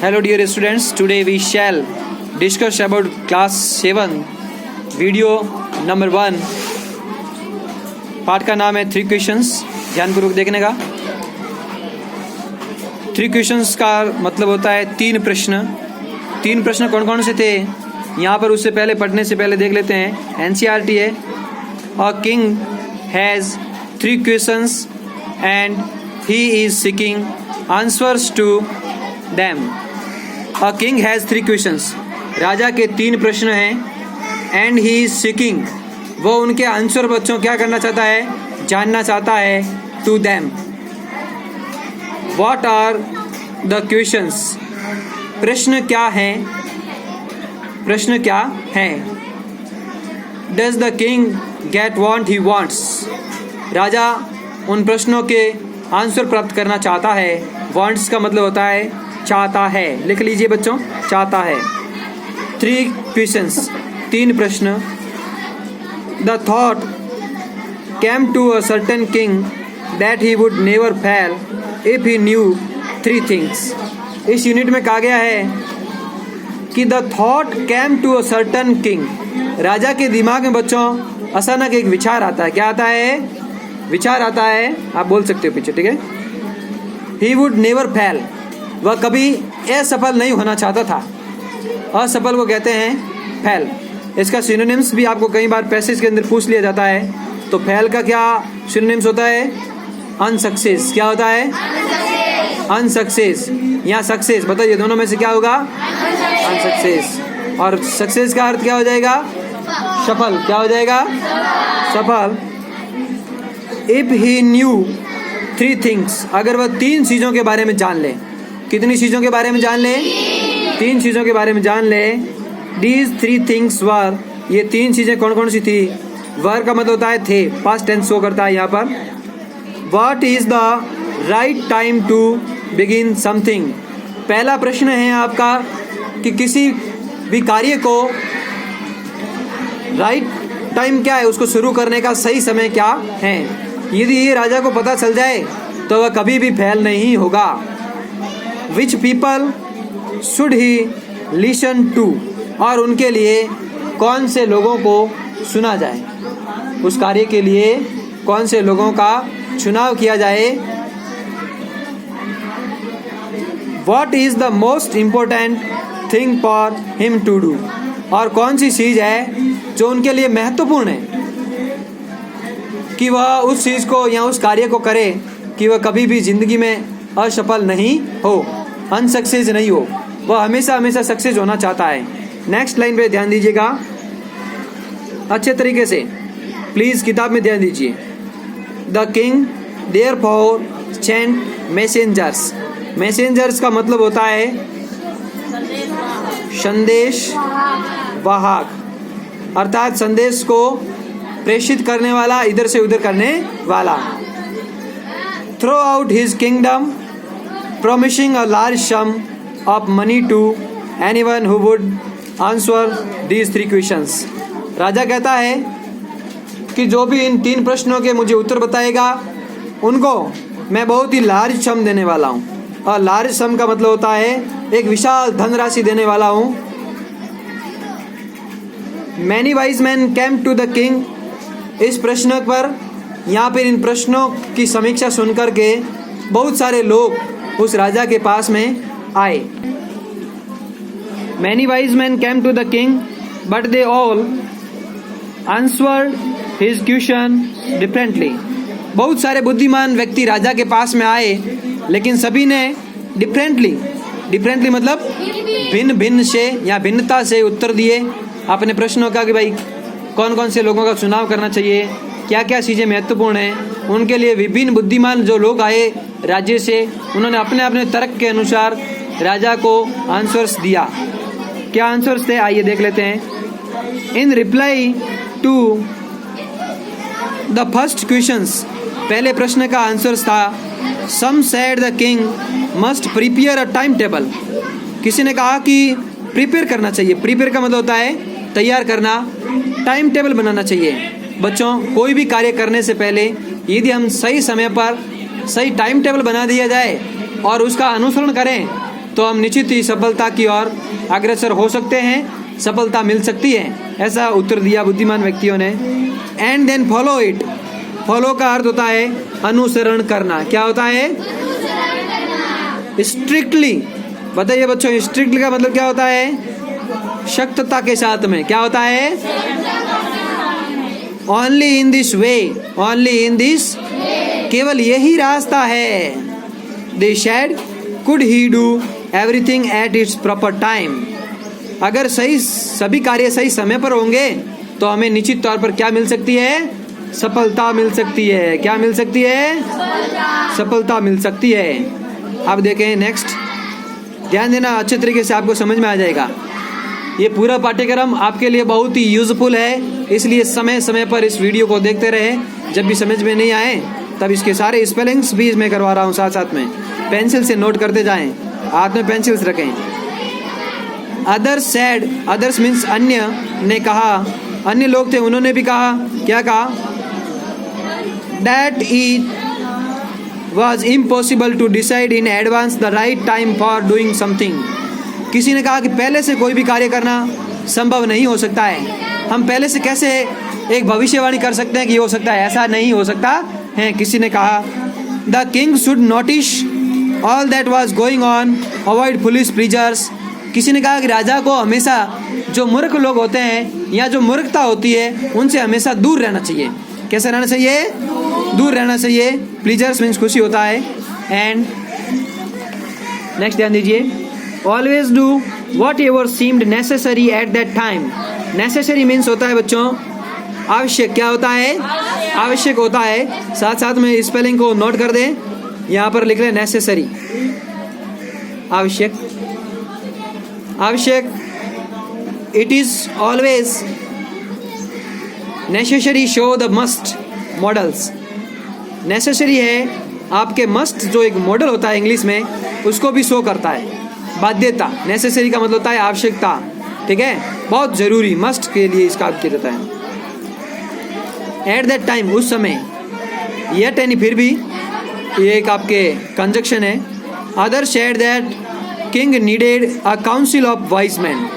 Hello dear students, today we shall discuss about class 7 video number 1. पाठ का नाम है 3 क्वेश्चंस. ध्यानपूर्वक देखने का. 3 क्वेश्चंस का मतलब होता है 3 प्रश्न. 3 प्रश्न कौन कौन से थे यहाँ पर उससे पहले पढ़ने से पहले देख लेते हैं. NCERT है. A king has 3 questions and he is seeking answers to them. A king has 3 questions. राजा के 3 प्रश्न हैं. And he is seeking. वो उनके आंसर बच्चों क्या करना चाहता है, जानना चाहता है. To them. What are the questions? प्रश्न क्या हैं? प्रश्न क्या है? Does the king get what he wants? राजा उन प्रश्नों के आंसर प्राप्त करना चाहता है. Wants का मतलब होता है चाहता है. लिख लीजिए बच्चों, चाहता है. 3 questions, 3 प्रश्न. The thought came to a certain king that he would never fail if he knew 3 things. इस यूनिट में कहा गया है कि the thought came to a certain king. राजा के दिमाग में बच्चों अचानक एक विचार आता है. क्या आता है? विचार आता है. आप बोल सकते हो पीछे, ठीक है. He would never fail. वह कभी असफल नहीं होना चाहता था. असफल को कहते हैं फेल. इसका सिनोनिम्स भी आपको कई बार पैसेज के अंदर पूछ लिया जाता है. तो फेल का क्या सिनोनिम्स होता है? अनसक्सेस. क्या होता है? अनसक्सेस. यहाँ सक्सेस बताइए, दोनों में से क्या होगा? अनसक्सेस. और सक्सेस का अर्थ क्या हो जाएगा? सफल. क्या हो जाएगा? सफल. If he new 3 things. अगर वह 3 चीज़ों के बारे में जान ले. कितनी चीज़ों के बारे में जान ले? 3 चीज़ों के बारे में जान ले. These 3 things were. ये 3 चीज़ें कौन कौन सी थी? वर का मतलब होता है थे. पास्ट टेंस शो करता है यहाँ पर. What is the right time to begin something? पहला प्रश्न है आपका कि किसी भी कार्य को राइट टाइम क्या है, उसको शुरू करने का सही समय क्या है. यदि ये राजा को पता चल जाए तो वह कभी भी फेल नहीं होगा. Which people should he listen to? और उनके लिए कौन से लोगों को सुना जाए. उस कार्य के लिए कौन से लोगों का चुनाव किया जाए. What is the most important thing for him to do? और कौन सी चीज़ है जो उनके लिए महत्वपूर्ण है कि वह उस चीज़ को या उस कार्य को करे कि वह कभी भी जिंदगी में असफल नहीं हो, अनसक्सेस नहीं हो. वह हमेशा हमेशा सक्सेस होना चाहता है. नेक्स्ट लाइन पे ध्यान दीजिएगा अच्छे तरीके से. प्लीज़ किताब में ध्यान दीजिए. The king therefore sent messengers. Messengers का मतलब होता है संदेश वाहक, अर्थात संदेश को प्रेषित करने वाला, इधर से उधर करने वाला. Throw out his kingdom promising a large sum of money to anyone who would answer these 3 questions. राजा कहता है कि जो भी इन 3 प्रश्नों के मुझे उत्तर बताएगा उनको मैं बहुत ही लार्ज सम देने वाला हूँ. और लार्ज सम का मतलब होता है एक विशाल धनराशि देने वाला हूँ. Many wise men came to the king. इस प्रश्न पर यहाँ पर इन प्रश्नों की समीक्षा सुनकर के बहुत सारे लोग उस राजा के पास में आए. Many wise men came to the king, but they all answered his question differently. बहुत सारे बुद्धिमान व्यक्ति राजा के पास में आए, लेकिन सभी ने डिफरेंटली मतलब भिन्न भिन्न से या भिन्नता से उत्तर दिए अपने प्रश्नों का कि भाई कौन कौन से लोगों का चुनाव करना चाहिए, क्या क्या चीज़ें महत्वपूर्ण हैं. उनके लिए विभिन्न बुद्धिमान जो लोग आए राज्य से, उन्होंने अपने अपने तर्क के अनुसार राजा को आंसर्स दिया. क्या आंसर्स थे आइए देख लेते हैं. In reply to the first questions. पहले प्रश्न का आंसर्स था some said the king must prepare a time table. किसी ने कहा कि प्रिपेयर करना चाहिए. प्रिपेयर का मतलब होता है तैयार करना, टाइम टेबल बनाना चाहिए. बच्चों कोई भी कार्य करने से पहले यदि हम सही समय पर सही टाइम टेबल बना दिया जाए और उसका अनुसरण करें तो हम निश्चित ही सफलता की ओर अग्रसर हो सकते हैं, सफलता मिल सकती है। ऐसा उत्तर दिया बुद्धिमान व्यक्तियों ने। And then follow it. Follow का अर्थ होता है अनुसरण करना। क्या होता है? स्ट्रिक्टली। बताइए बच्चों, स्ट्रिक्टली का मतलब क्या होता है? सख्तता के साथ में। क्या होता है? Only in this way, only in this, केवल यही रास्ता है। They said could he do everything at its proper time. अगर सभी कार्य सही समय पर होंगे तो हमें निश्चित तौर पर क्या मिल सकती है? सफलता मिल सकती है। क्या मिल सकती है? सफलता मिल सकती है। अब देखें नेक्स्ट, ध्यान देना, अच्छे तरीके से आपको समझ में आ जाएगा। ये पूरा पाठ्यक्रम आपके लिए बहुत ही यूजफुल है, इसलिए समय समय पर इस वीडियो को देखते रहें। जब भी समझ में नहीं आए तब इसके सारे स्पेलिंग्स भी मैं करवा रहा हूँ साथ साथ में। पेंसिल से नोट करते जाएं, हाथ में पेंसिल्स रखें। अदर्स सेड, अदर्स मीन्स अन्य, ने कहा, अन्य लोग थे उन्होंने भी कहा। क्या कहा? That it was impossible to decide in advance the right time for doing something। किसी ने कहा कि पहले से कोई भी कार्य करना संभव नहीं हो सकता है। हम पहले से कैसे एक भविष्यवाणी कर सकते हैं कि हो सकता है? ऐसा नहीं हो सकता है। किसी ने कहा the king should notice all that was going on, avoid foolish pleasures. किसी ने कहा कि राजा को हमेशा जो मूर्ख लोग होते हैं या जो मूर्खता होती है उनसे हमेशा दूर रहना चाहिए। कैसे रहना चाहिए? दूर रहना चाहिए। प्लीजर्स मीन्स खुशी होता है। एंड नेक्स्ट ध्यान दीजिए, always do what ever seemed necessary at that time. Necessary means होता है बच्चों आवश्यक। क्या होता है? आवश्यक होता है। साथ साथ में स्पेलिंग को नोट कर दें, यहाँ पर लिख लें नेसेसरी, आवश्यक, आवश्यक। It is always necessary show the must models. Necessary है आपके मस्ट, जो एक मॉडल होता है इंग्लिश में, उसको भी शो करता है। बाध्यता, नेसेसरी का मतलब होता है आवश्यकता। ठीक है, बहुत जरूरी, मस्ट के लिए इसका किया जाता है। एट दैट टाइम, उस समय। येट यानी फिर भी, ये एक आपके कंजक्शन है। Other said that king needed a council of wise man.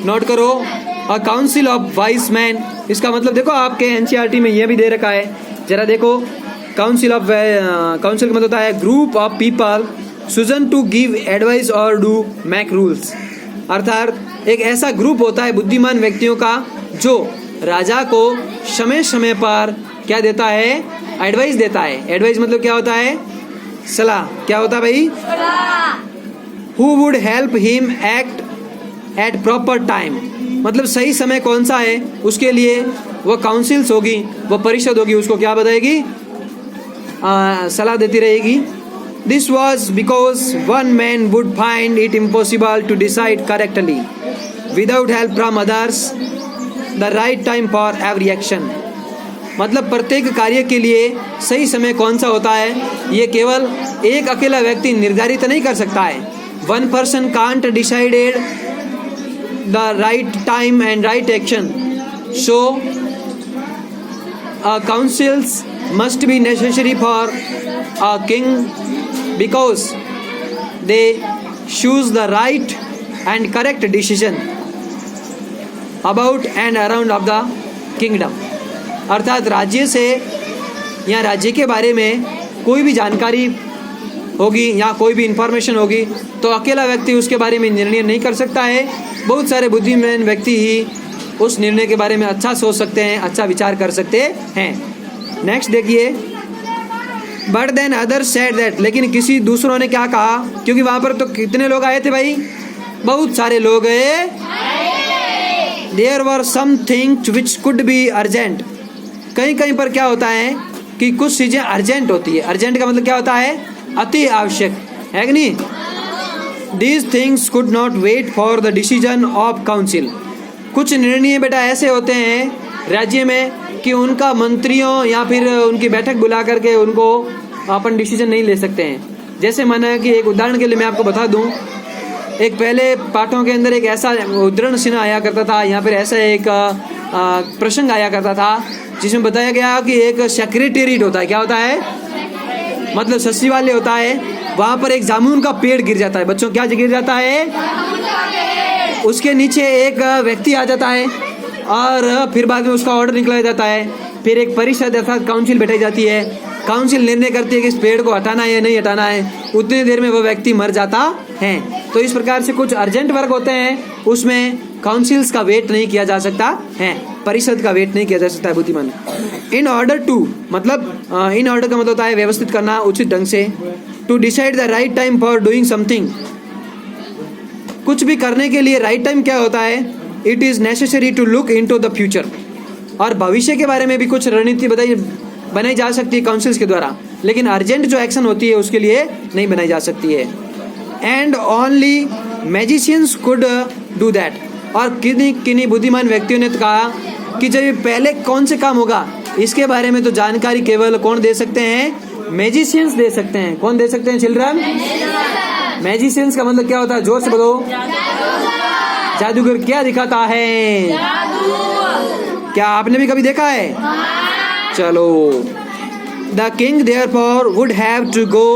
Note करो, a council of wise man, इसका मतलब देखो आपके एनसीईआरटी में ये भी दे रखा है, जरा देखो। काउंसिल का मतलब होता है group of people chosen to give advice और डू मेक रूल्स। अर्थात एक ऐसा ग्रुप होता है बुद्धिमान व्यक्तियों का जो राजा को समय समय पर क्या देता है? एडवाइस देता है। एडवाइस मतलब क्या होता है? सलाह। क्या होता है भाई? Who would help him act at proper time. मतलब सही समय कौन सा है उसके लिए वो काउंसिल्स होगी, वो परिषद होगी, उसको क्या बताएगी? सलाह देती रहेगी। This was because one man would find it impossible to decide correctly without help from others the right time for every action. मतलब प्रत्येक कार्य के लिए सही समय कौन सा होता है ये केवल एक अकेला व्यक्ति निर्धारित नहीं कर सकता है। One person can't decided the right time and right action, so councils must be necessary for a king because they choose the right and correct decision about and around of the kingdom। अर्थात राज्य से या राज्य के बारे में कोई भी जानकारी होगी या कोई भी इंफॉर्मेशन होगी तो अकेला व्यक्ति उसके बारे में निर्णय नहीं कर सकता है। बहुत सारे बुद्धिमान व्यक्ति ही उस निर्णय के बारे में अच्छा सोच सकते हैं, अच्छा विचार कर सकते हैं। नेक्स्ट देखिए, but then other said that, लेकिन किसी दूसरों ने क्या कहा? क्योंकि वहाँ पर तो कितने लोग आए थे भाई? बहुत सारे लोग आए। There were some things which could be urgent. कहीं कहीं पर क्या होता है कि कुछ चीज़ें अर्जेंट होती है। अर्जेंट का मतलब क्या होता है? अति आवश्यक, है कि नहीं? These things could not wait for the decision of council। कुछ निर्णय बेटा ऐसे होते हैं राज्य में कि उनका मंत्रियों या फिर उनकी बैठक बुला करके उनको अपन डिसीजन नहीं ले सकते हैं। जैसे माना कि एक उदाहरण के लिए मैं आपको बता दूं, एक पहले पाठों के अंदर एक ऐसा उद्धरण चिन्ह आया करता था, यहाँ पर ऐसा एक प्रसंग आया करता था जिसमें बताया गया कि एक सेक्रेटेरिएट होता है। क्या होता है? मतलब सचिवालय होता है, वहाँ पर एक जामुन का पेड़ गिर जाता है। बच्चों क्या गिर जाता है? उसके नीचे एक व्यक्ति आ जाता है और फिर बाद में उसका ऑर्डर निकला जाता है। फिर एक परिषद अर्थात काउंसिल बैठाई जाती है। काउंसिल निर्णय करती है कि इस पेड़ को हटाना है या नहीं हटाना है। उतनी देर में वो व्यक्ति मर जाता है। तो इस प्रकार से कुछ अर्जेंट वर्क होते हैं, उसमें काउंसिल्स का वेट नहीं किया जा सकता है, परिषद का वेट नहीं किया जा सकता है बुद्धिमान। इन ऑर्डर टू मतलब इन ऑर्डर का मतलब होता है व्यवस्थित करना उचित ढंग से। To decide the right time for doing something, कुछ भी करने के लिए राइट टाइम क्या होता है? It is necessary to look into the future, और भविष्य के बारे में भी कुछ रणनीति बनाई जा सकती है काउंसिल्स के द्वारा, लेकिन अर्जेंट जो एक्शन होती है उसके लिए नहीं बनाई जा सकती है। And only magicians could do that, और किन्हीं बुद्धिमान व्यक्तियों ने तो कहा कि जब ये पहले कौन से काम होगा इसके बारे में तो जानकारी केवल कौन दे सकते हैं? मैजिशियंस दे सकते हैं। कौन दे सकते हैं चिल्ड्रन? मैजिशियंस का मतलब क्या होता है? जोर से बोलो। जादूगर क्या दिखाता है? क्या आपने भी कभी देखा है? चलो। The king therefore would have to go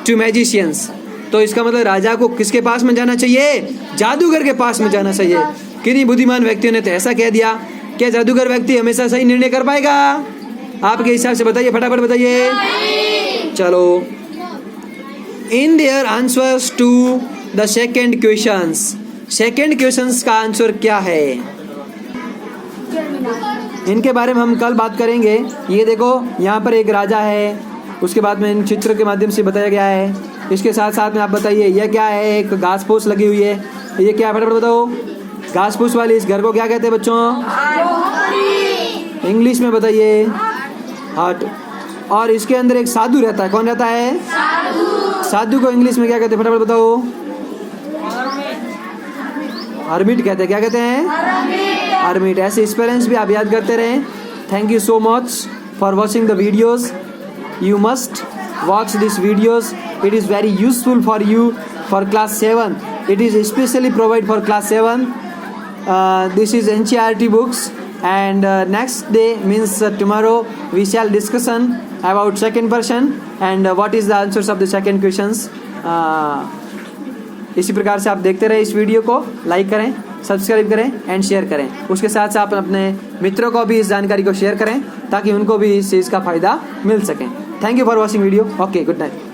to magicians, तो इसका मतलब राजा को किसके पास में जाना चाहिए? जादूगर के पास में जाना चाहिए। किन्हीं बुद्धिमान व्यक्तियों ने तो ऐसा कह दिया। क्या जादूगर व्यक्ति हमेशा सही निर्णय कर पाएगा? आपके हिसाब से बताइए, फटाफट बताइए। चलो। In their answers to the second questions, second questions का आंसर क्या है? इनके बारे में हम कल बात करेंगे। ये देखो यहाँ पर एक राजा है, उसके बाद में इन चित्र के माध्यम से बताया गया है। इसके साथ साथ में आप बताइए यह क्या है? एक घास फूस लगी हुई है, ये क्या है? फटाफट बताओ। घास फूस वाली इस घर को क्या कहते हैं बच्चों? इंग्लिश में बताइए। हट। और इसके अंदर एक साधु रहता है। कौन रहता है? साधु को इंग्लिश में क्या कहते हैं? फटाफट बताओ। हर्मिट कहते हैं। क्या कहते हैं? हर्मिट। ऐसे स्पेलिंग्स भी आप याद करते रहें। Thank you so much for watching the videos. You must watch these videos. It is very useful for you for class 7. It is especially provided for class 7. This is NCERT books, and next day means tomorrow we shall discussion about second person and what is the answers of the second questions. इसी प्रकार से आप देखते रहे इस video को, like करें, subscribe करें एंड शेयर करें। उसके साथ साथ अपने मित्रों को भी इस जानकारी को शेयर करें ताकि उनको भी इस चीज़ का फ़ायदा मिल सके। Thank you for watching video. Okay, good night.